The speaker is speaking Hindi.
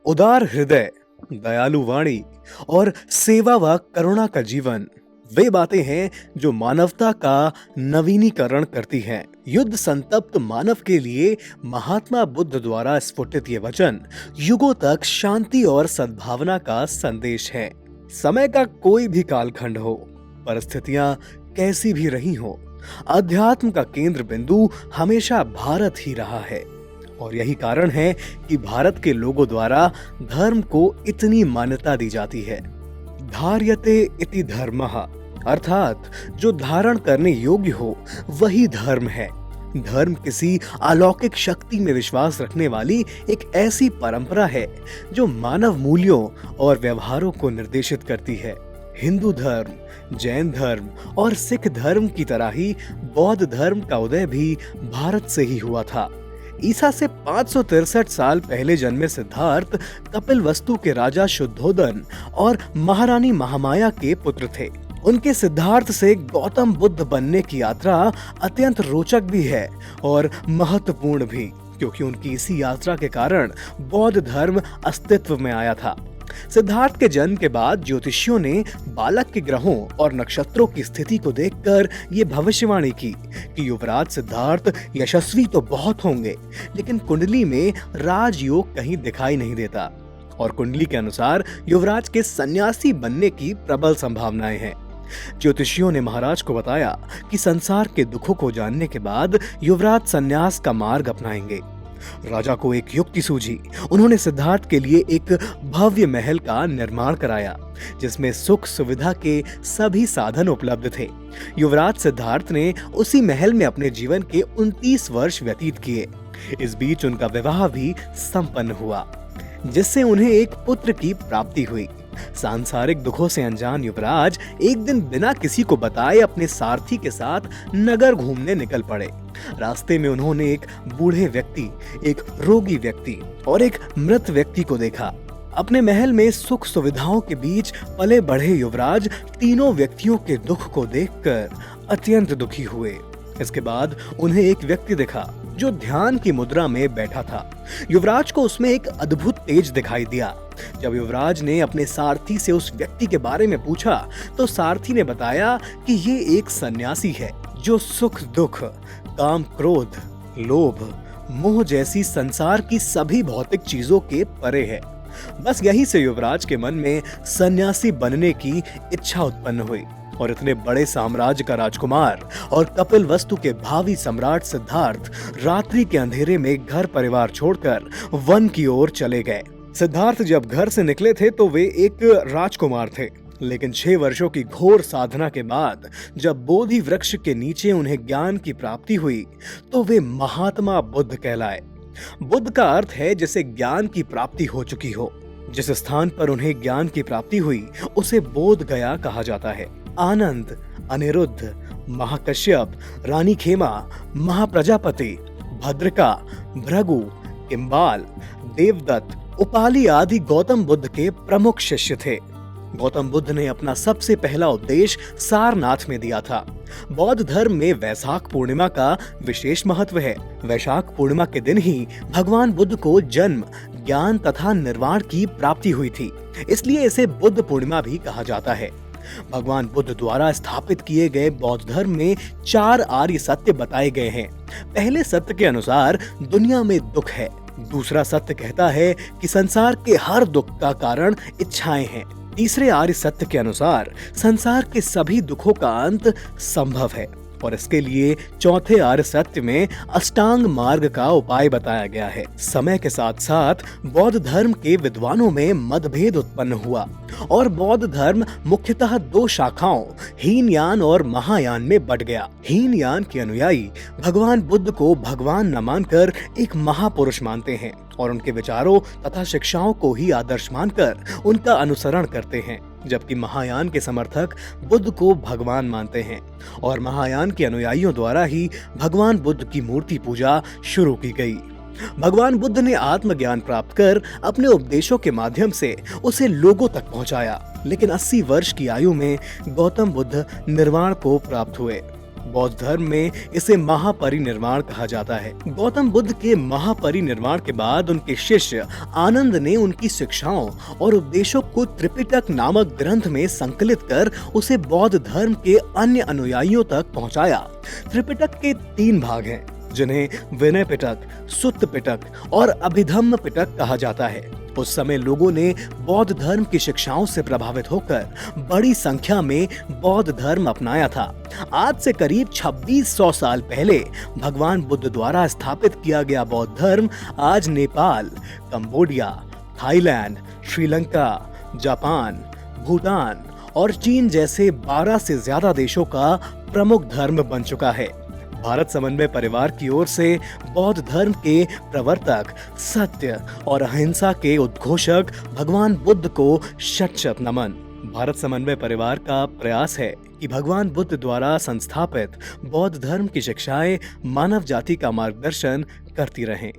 उदार हृदय, दयालु वाणी और सेवा व करुणा का जीवन वे बातें हैं जो मानवता का नवीनीकरण करती हैं। युद्ध संतप्त मानव के लिए महात्मा बुद्ध द्वारा स्फुटित ये वचन युगों तक शांति और सद्भावना का संदेश है। समय का कोई भी कालखंड हो, परिस्थितियां कैसी भी रही हो, अध्यात्म का केंद्र बिंदु हमेशा भारत ही रहा है। और यही कारण है कि भारत के लोगों द्वारा धर्म को इतनी मान्यता दी जाती है। धार्यते इति धर्मः, अर्थात जो धारण करने योग्य हो वही धर्म है। धर्म किसी अलौकिक शक्ति में विश्वास रखने वाली एक ऐसी परंपरा है जो मानव मूल्यों और व्यवहारों को निर्देशित करती है। हिंदू धर्म, जैन धर्म और सिख धर्म की तरह ही बौद्ध धर्म का उदय भी भारत से ही हुआ था। ईसा से 563 साल पहले जन्मे सिद्धार्थ कपिलवस्तु के राजा शुद्धोदन और महारानी महामाया के पुत्र थे। उनके सिद्धार्थ से गौतम बुद्ध बनने की यात्रा अत्यंत रोचक भी है और महत्वपूर्ण भी, क्योंकि उनकी इसी यात्रा के कारण बौद्ध धर्म अस्तित्व में आया था। सिद्धार्थ के जन्म के बाद ज्योतिषियों ने बालक के ग्रहों और नक्षत्रों की स्थिति को देखकर ये भविष्यवाणी की कि युवराज सिद्धार्थ यशस्वी तो बहुत होंगे, लेकिन कुंडली में राजयोग कहीं दिखाई नहीं देता। और कुंडली के अनुसार युवराज के सन्यासी बनने की प्रबल संभावनाएं हैं। ज्योतिषियों ने महाराज को बताया कि संसार के दुखों को जानने के बाद युवराज सन्यास का मार्ग अपनाएंगे। राजा को एक युक्ति सूझी। उन्होंने सिद्धार्थ के लिए एक भव्य महल का निर्माण कराया जिसमें सुख सुविधा के सभी साधन उपलब्ध थे। युवराज सिद्धार्थ ने उसी महल में अपने जीवन के 29 वर्ष व्यतीत किए। इस बीच उनका विवाह भी संपन्न हुआ, जिससे उन्हें एक पुत्र की प्राप्ति हुई। सांसारिक दुखों से अनजान युवराज एक दिन बिना किसी को बताए अपने सारथी के साथ नगर घूमने निकल पड़े। रास्ते में उन्होंने एक बूढ़े व्यक्ति, एक रोगी व्यक्ति और एक मृत व्यक्ति को देखा। अपने महल में सुख सुविधाओं के बीच पले बढ़े युवराज तीनों व्यक्तियों के दुख को देखकर अत्यंत दुखी हुए। इसके बाद उन्हें एक व्यक्ति दिखा जो ध्यान की मुद्रा में बैठा था। युवराज को उसमें एक अद्भुत तेज दिखाई दिया। जब युवराज ने अपने सारथी से उस व्यक्ति के बारे में पूछा तो सारथी ने बताया कि ये एक सन्यासी है जो सुख दुख, काम क्रोध, लोभ, मोह जैसी संसार की सभी भौतिक चीजों के परे है। बस यहीं से युवराज के मन में सन्यासी बनने की इच्छा उत्पन्न हुई और इतने बड़े साम्राज्य का राजकुमार और कपिलवस्तु के भावी सम्राट सिद्धार्थ रात्रि के अंधेरे में घर परिवार छोड़कर वन की ओर चले गए। सिद्धार्थ जब घर से निकले थे तो वे एक राजकुमार थे, लेकिन 6 वर्षों की घोर साधना के बाद जब बोधि वृक्ष के नीचे उन्हें ज्ञान की प्राप्ति हुई तो वे महात्मा बुद्ध कहलाए। बुद्ध का अर्थ है जिसे ज्ञान की प्राप्ति हो चुकी हो। जिस स्थान पर उन्हें ज्ञान की प्राप्ति हुई उसे बोध गया कहा जाता है। आनंद, अनिरुद्ध, महाकश्यप, रानी खेमा, महाप्रजापति, भद्रका, भृगु, किम्बाल, देवदत्त, उपाली आदि गौतम बुद्ध के प्रमुख शिष्य थे। गौतम बुद्ध ने अपना सबसे पहला उपदेश सारनाथ में दिया था। बौद्ध धर्म में वैशाख पूर्णिमा का विशेष महत्व है। वैशाख पूर्णिमा के दिन ही भगवान बुद्ध को जन्म, ज्ञान तथा निर्वाण की प्राप्ति हुई थी, इसलिए इसे बुद्ध पूर्णिमा भी कहा जाता है। भगवान बुद्ध द्वारा स्थापित किए गए बौद्ध धर्म में 4 आर्य सत्य बताए गए हैं। पहले सत्य के अनुसार दुनिया में दुख है। दूसरा सत्य कहता है कि संसार के हर दुख का कारण इच्छाएं हैं। तीसरे आर्य सत्य के अनुसार संसार के सभी दुखों का अंत संभव है और इसके लिए चौथे आर्य सत्य में अष्टांग मार्ग का उपाय बताया गया है। समय के साथ साथ बौद्ध धर्म के विद्वानों में मतभेद उत्पन्न हुआ और बौद्ध धर्म मुख्यतः 2 शाखाओं हीनयान और महायान में बट गया। हीनयान के अनुयायी भगवान बुद्ध को भगवान न मानकर एक महापुरुष मानते हैं और उनके विचारों तथा शिक्षाओं को ही आदर्श मानकर उनका अनुसरण करते हैं, जबकि महायान के समर्थक बुद्ध को भगवान मानते हैं और महायान के अनुयायियों द्वारा ही भगवान बुद्ध की मूर्ति पूजा शुरू की गई। भगवान बुद्ध ने आत्मज्ञान प्राप्त कर अपने उपदेशों के माध्यम से उसे लोगों तक पहुंचाया, लेकिन 80 वर्ष की आयु में गौतम बुद्ध निर्वाण को प्राप्त हुए। बौद्ध धर्म में इसे महापरिनिर्वाण कहा जाता है। गौतम बुद्ध के महापरिनिर्वाण के बाद उनके शिष्य आनंद ने उनकी शिक्षाओं और उपदेशों को त्रिपिटक नामक ग्रंथ में संकलित कर उसे बौद्ध धर्म के अन्य अनुयायियों तक पहुंचाया। त्रिपिटक के 3 भाग हैं, जिन्हें विनय पिटक, सुत्त पिटक और अभिधम्म पिटक कहा जाता है। उस समय लोगों ने बौद्ध धर्म की शिक्षाओं से प्रभावित होकर बड़ी संख्या में बौद्ध धर्म अपनाया था। आज से करीब 2600 साल पहले भगवान बुद्ध द्वारा स्थापित किया गया बौद्ध धर्म आज Nepal, Cambodia, Thailand, Sri Lanka, Japan, Bhutan और चीन जैसे 12 से ज्यादा देशों का प्रमुख धर्म बन चुका है। भारत समन्वय परिवार की ओर से बौद्ध धर्म के प्रवर्तक, सत्य और अहिंसा के उद्घोषक भगवान बुद्ध को शत-शत नमन। भारत समन्वय परिवार का प्रयास है कि भगवान बुद्ध द्वारा संस्थापित बौद्ध धर्म की शिक्षाएं मानव जाति का मार्गदर्शन करती रहें।